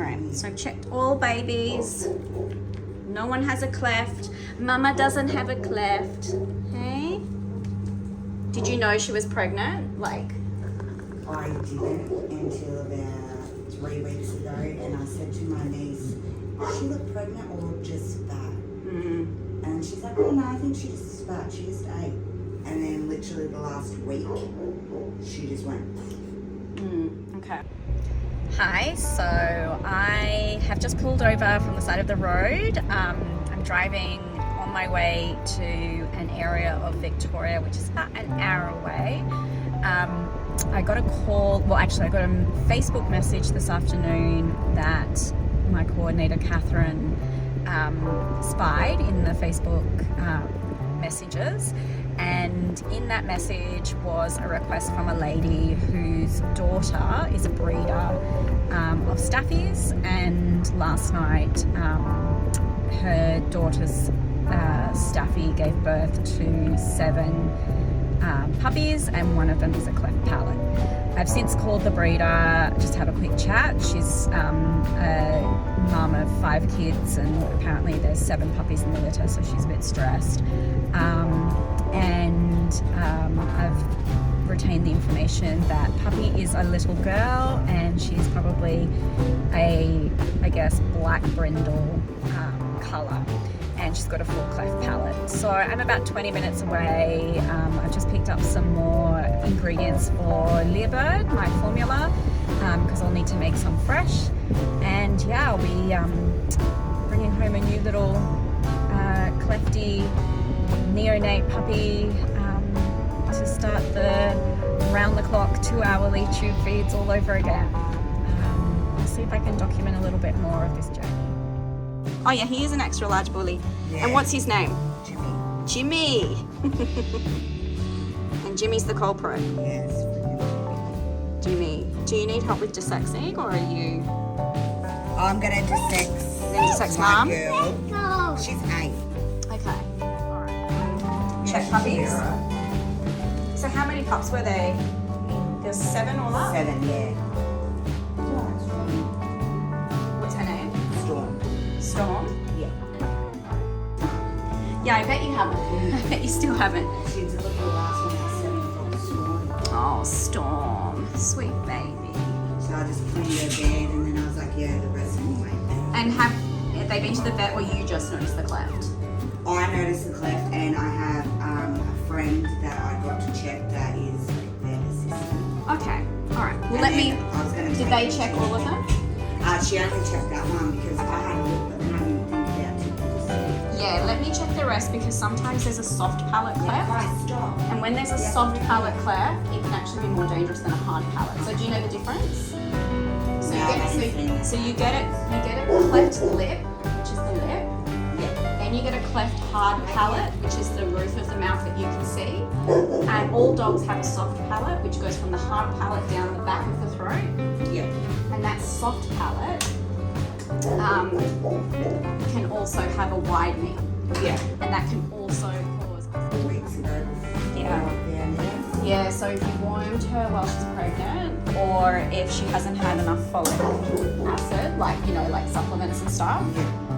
right, so I've checked all babies. No one has a cleft. Mama doesn't have a cleft. Hey? Did you know she was pregnant? Like, I didn't until about 3 weeks ago, and I said to my niece, "Does she look pregnant or just fat?" And she's like, "Oh no, I think she's just fat. She just ate." And then literally the last week, she just went. Okay. Hi, so I have just pulled over from the side of the road. I'm driving on my way to an area of Victoria, which is about an hour away. I got a call, well actually I got a Facebook message this afternoon that my coordinator Catherine spied in the Facebook messages, and in that message was a request from a lady whose daughter is a breeder of staffies, and last night her daughter's staffy gave birth to 7 puppies, and one of them is a cleft palate. I've since called the breeder, just had a quick chat. She's a mum of 5 kids, and apparently there's 7 puppies in the litter, so she's a bit stressed. I've retained the information that puppy is a little girl, and she's probably a, I guess, black brindle colour, and she's got a full cleft palate. So I'm about 20 minutes away. I've just picked up some more ingredients for Leerbird, my formula, because I'll need to make some fresh. And yeah, I'll be bringing home a new little clefty neonate puppy to start the round-the-clock 2-hourly tube feeds all over again. I'll see if I can document a little bit more of this journey. Oh yeah, he is an extra large bully. Yeah. And what's his name? Jimmy. And Jimmy's the culprit. Yes. Jimmy, do you need help with dissecting, or are you? I'm gonna dissex. Dissex mom? Girl. She's 8. Okay. Alright. Check puppies. So how many pups were they? There's 7 all up? 7, yeah. What's her name? Storm? Yeah. Yeah, I bet you haven't. I bet you still haven't. She's a little last one at 7 o'clock Storm. Oh, Storm. Sweet baby. So I just cleaned her bed, and then I was like, yeah, the rest anyway. And have they been to the vet, or you just noticed the cleft? I noticed the cleft, and I have a friend that I got to check that is their assistant. Okay. Alright. Well, did they check all of them? She only checked that one because I had a look, but then I didn't think about it. Yeah, let me check the rest, because sometimes there's a soft palate cleft. Right, stop. And when there's a soft palate cleft, it can actually be more dangerous than a hard palate. So do you know the difference? So you get a cleft lip, which is the lip. Then you get a cleft hard palate, which is the roof of the mouth that you can see. And all dogs have a soft palate, which goes from the hard palate down the back of the throat. Yeah. And that soft palate can also have a widening. Yeah. And that can also cause... 4 weeks ago. Yeah, so if you warmed her while she's pregnant, or if she hasn't had enough folic acid, like, you know, like supplements and stuff.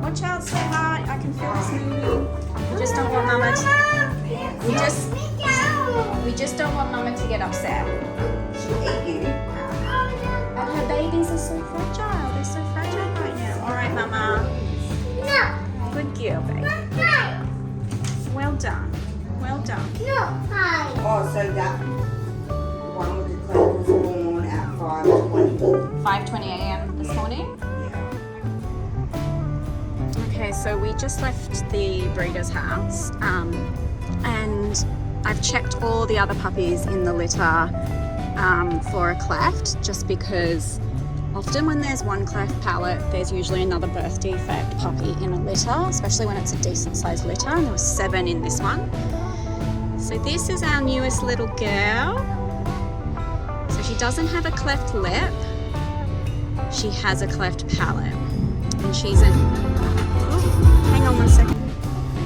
Watch out, sweetheart. I can feel this moving. We just don't want Mama to... We just don't want Mama to get upset. She'll eat you. And her babies are so fragile. They're so fragile right now. All right, Mama. No. Good girl, baby. Well done. Well done. Oh, so that one with the cleft was born at 5:20. 5:20 a.m. this morning? Yeah. Okay, so we just left the breeder's house, and I've checked all the other puppies in the litter for a cleft, just because often when there's one cleft palate, there's usually another birth defect puppy in a litter, especially when it's a decent sized litter, and there were 7 in this one. So this is our newest little girl. So she doesn't have a cleft lip, she has a cleft palate, and she's an... Oh, hang on one second.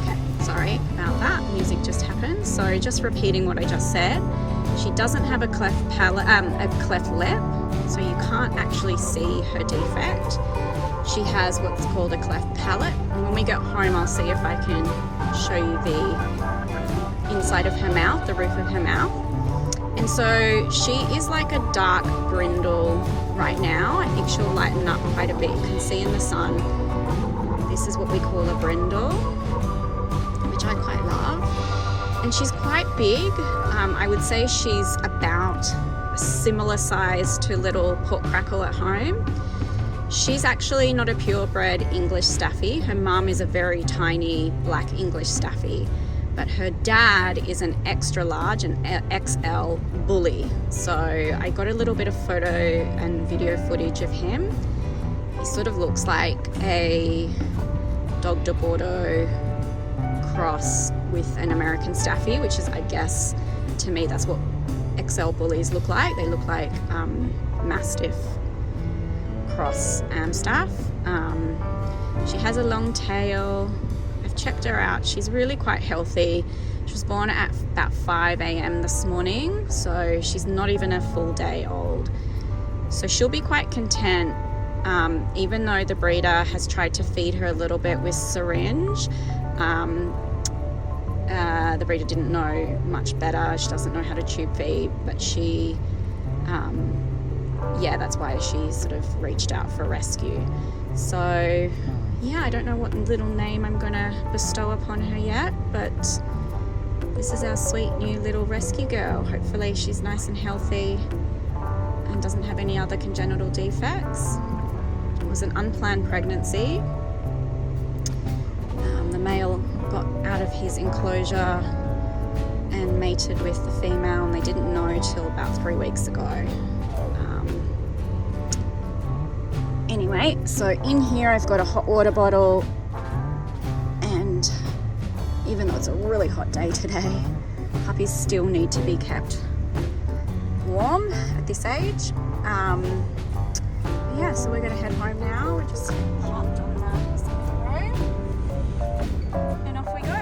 Okay, sorry about that, music just happened. So just repeating what I just said, she doesn't have a cleft palate, a cleft lip, so you can't actually see her defect. She has what's called a cleft palate. And when we get home, I'll see if I can show you the inside of her mouth, the roof of her mouth. And so she is like a dark brindle right now. I think she'll lighten up quite a bit. You can see in the sun, this is what we call a brindle, which I quite love. And she's quite big. I would say she's about a similar size to little pork crackle at home. She's actually not a purebred English Staffy. Her mum is a very tiny black English Staffy, but her dad is an extra large, an XL bully. So I got a little bit of photo and video footage of him. He sort of looks like a Dog de Bordeaux cross with an American Staffy, which is, I guess, to me, that's what XL bullies look like. They look like Mastiff cross Amstaff. She has a long tail. I've checked her out. She's really quite healthy. She was born at about 5 a.m. this morning, so she's not even a full day old. So she'll be quite content, even though the breeder has tried to feed her a little bit with syringe. The breeder didn't know much better. She doesn't know how to tube feed, but she yeah, that's why she sort of reached out for a rescue. So yeah, I don't know what little name I'm gonna bestow upon her yet, but this is our sweet new little rescue girl. Hopefully she's nice and healthy and doesn't have any other congenital defects. It was an unplanned pregnancy. The male got out of his enclosure and mated with the female, and they didn't know till about 3 weeks ago. Anyway, so in here I've got a hot water bottle, and even though it's a really hot day today, puppies still need to be kept warm at this age. Yeah, so we're going to head home now. We're just hopped on the side of the road, and off we go.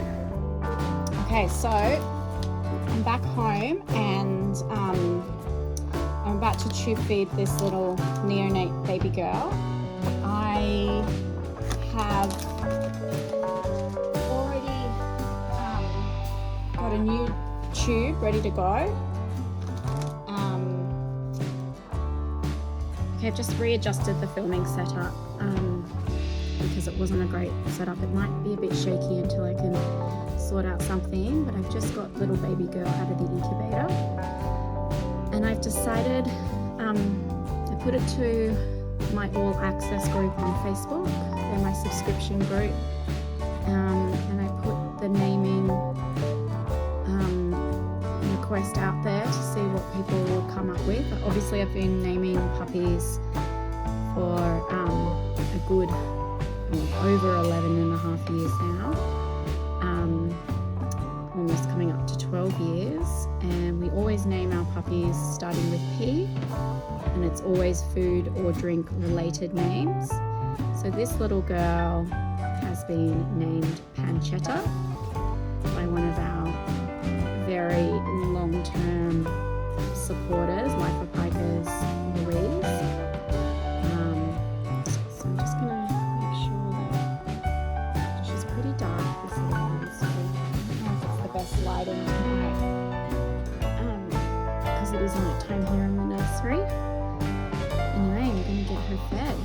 Okay, so I'm back home, and I'm about to tube feed this little neonate baby girl. I have already got a new tube ready to go. Okay, I've just readjusted the filming setup because it wasn't a great setup. It might be a bit shaky until I can sort out something, but I've just got little baby girl out of the incubator. And I've decided, I put it to my all access group on Facebook. They're my subscription group. And I put the naming request out there to see what people will come up with. Obviously I've been naming puppies for a good over 11 and a half years now. Almost coming up to 12 years, and we always name our puppies starting with P, and it's always food or drink related names. So this little girl has been named Pancetta by one of our very long-term supporters, Life of Pikelet Rescue. So I'm just gonna make sure that she's pretty dark, this little one, so best lighting tonight because it is night time here in the nursery. Anyway, I'm going to get her fed.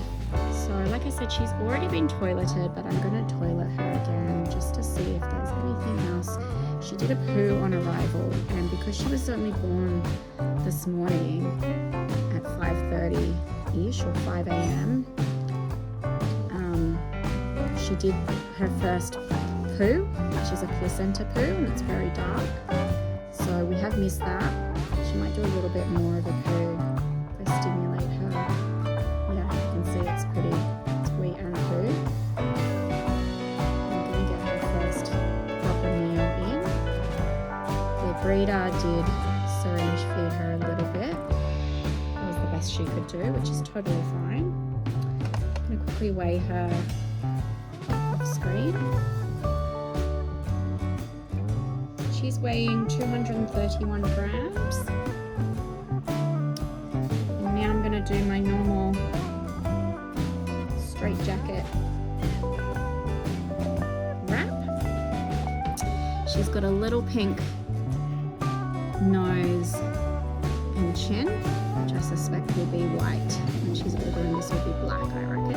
So like I said, she's already been toileted, but I'm going to toilet her again just to see if there's anything else. She did a poo on arrival, and because she was only born this morning at 5:30ish or 5 a.m, she did her first poo, which is a placenta poo, and it's very dark, so we have missed that. She might do a little bit more of a poo to stimulate her. Yeah, you can see it's wee and poo. I'm going to get her first proper meal in. The breeder did syringe feed her a little bit. That was the best she could do, which is totally fine. I'm going to quickly weigh her off screen. She's weighing 231 grams. And now I'm going to do my normal straight jacket wrap. She's got a little pink nose and chin, which I suspect will be white, and she's older and this will be black, I reckon.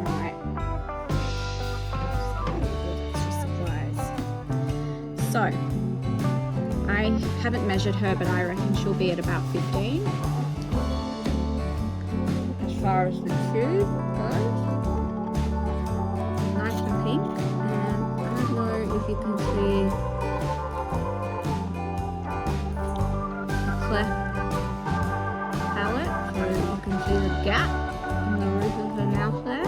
Alright. Extra supplies. So, I haven't measured her, but I reckon she'll be at about 15. As far as the shoe goes. Nice and pink. And I don't know if you can see the cleft palate, so you can see the gap in the roof of her mouth there.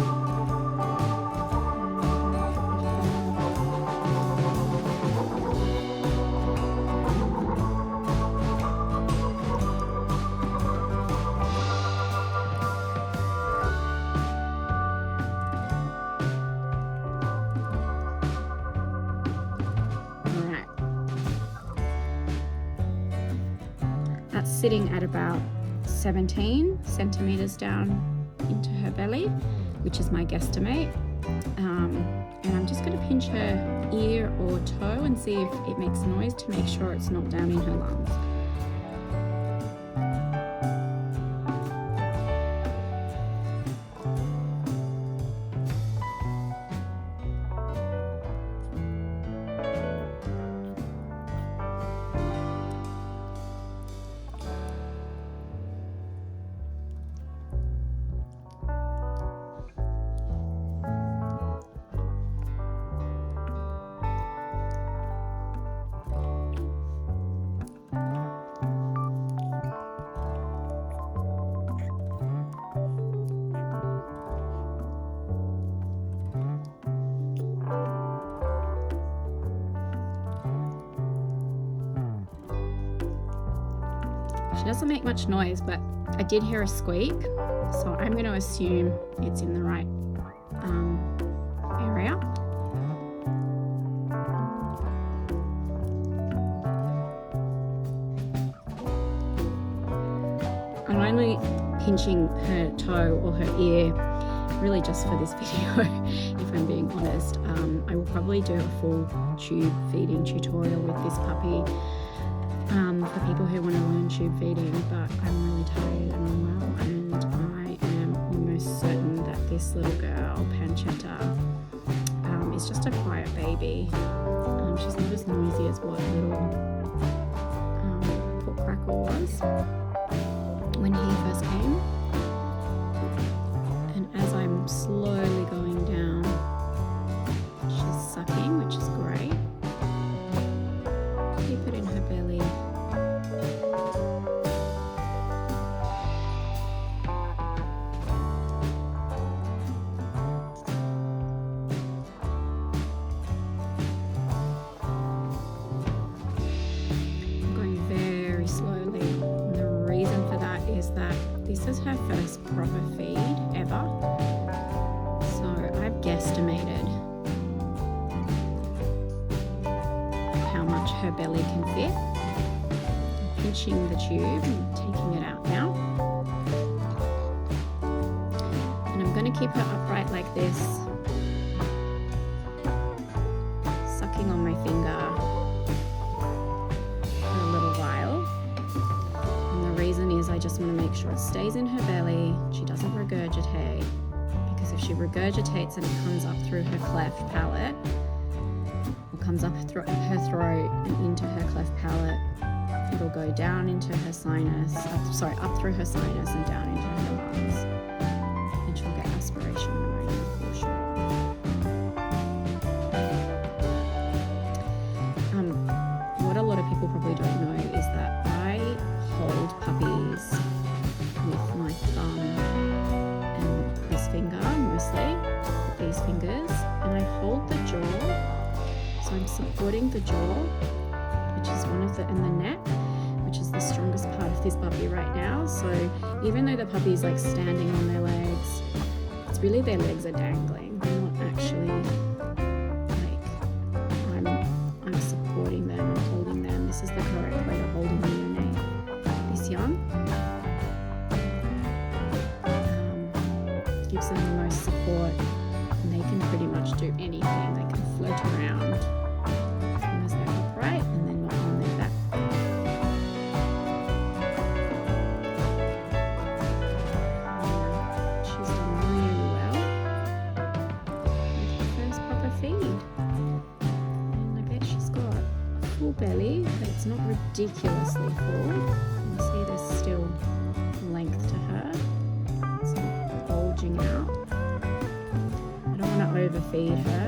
That's sitting at about 17 centimeters down into her belly, which is my guesstimate. And I'm just going to pinch her ear or toe and see if it makes noise to make sure it's not down in her lungs. She doesn't make much noise, but I did hear a squeak, so I'm going to assume it's in the right area. I'm only pinching her toe or her ear really just for this video, if I'm being honest. I will probably do a full tube feeding tutorial with this puppy for people who want to learn tube feeding, but I'm really tired and unwell, and I am almost certain that this little girl, Pancetta, is just a quiet baby. She's not as noisy as what little Port Crackle was when he first came. And as I'm slowly going down, she's sucking, which is great. Keep it in her belly. I'm going very slowly. And the reason for that is that this is her first proper feed ever. So I've guesstimated how much her belly can fit. I'm pinching the tube and taking it out now. And I'm going to keep her upright like this, sucking on my finger for a little while. And the reason is I just want to make sure it stays in her belly, she doesn't regurgitate, because if she regurgitates and it comes up through her cleft palate, comes up through her throat and into her cleft palate, it'll go down into her sinus, up through her sinus and down into her lungs, and she'll get aspiration pneumonia for sure. What a lot of people probably don't know is that I hold puppies with my thumb and this finger mostly, these fingers, and I hold the jaw. So I'm supporting the jaw, which is one of and the neck, which is the strongest part of this puppy right now. So even though the puppy's like standing on their legs, it's really their legs are dangling. They're not actually like, I'm supporting them, I'm holding them. This is the correct way of holding a neonate this young. float around as long as they're upright and they're not on their back. She's done really well with her first proper feed. And I bet she's got a full belly, but it's not ridiculously full. You see there's still length to her. It's not bulging out. I don't want to overfeed her.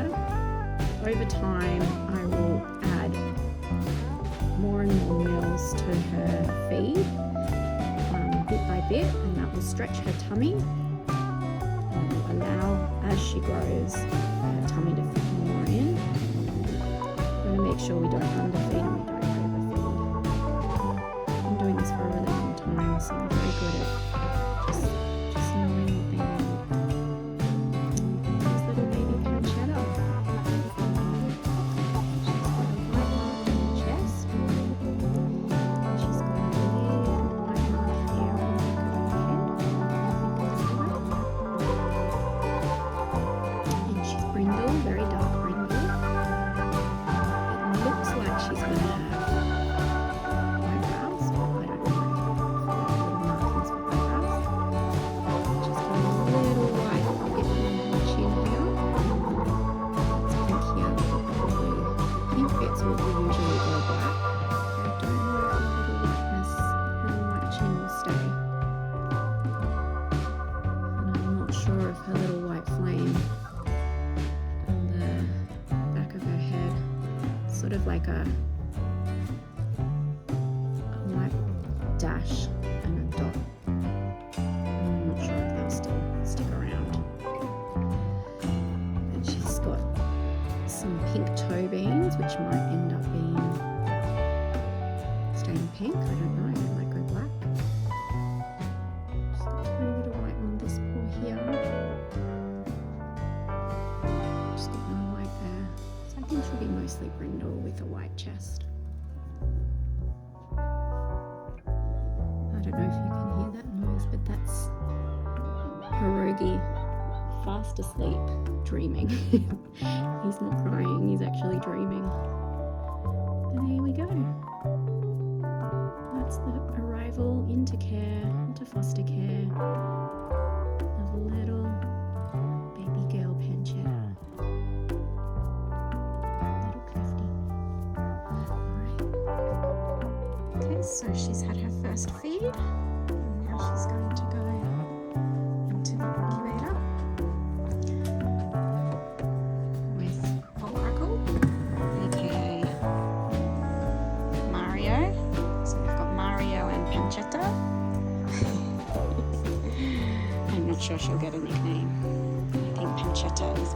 Over time, I will add more and more meals to her feed, bit by bit, and that will stretch her tummy and will allow, as she grows, her tummy to fit more in. I'm going to make sure we don't underfeed and we don't overfeed. I've been doing this for a really long time, so I'm very good at just knowing what they need. This little baby pancetta. She's got a white mark on the chest. She's got a little white mark here on the back of her head. And she's brindle, very dark brindle. It looks like she's going to have eyebrows, but I don't know. Little markings for eyebrows. She's got a little white bit on her chin here. It's pink here. Pink bits will usually go black. I don't know if the little white chin will stay. And I'm not sure if her little white flame on the back of her head, sort of like a white dash and a dot. I'm not sure if they'll still stick around. And she's got some pink toe beans, which might end up staying pink. I don't know. It might go black. Just a tiny bit of white on this paw here. Just got no white there. So I think she'll be mostly brindle with a white chest. I don't know if you can hear that noise, but that's Pierogi fast asleep, dreaming. He's not crying, he's actually dreaming. And there we go. That's the arrival into care, into foster care of little baby girl pancetta. Little crafty. Alright. Okay, so she's had her first feed, and now she's going to go into the incubator with Crackle, aka Mario. So we've got Mario and Pancetta. I'm not sure she'll get a nickname. I think Pancetta is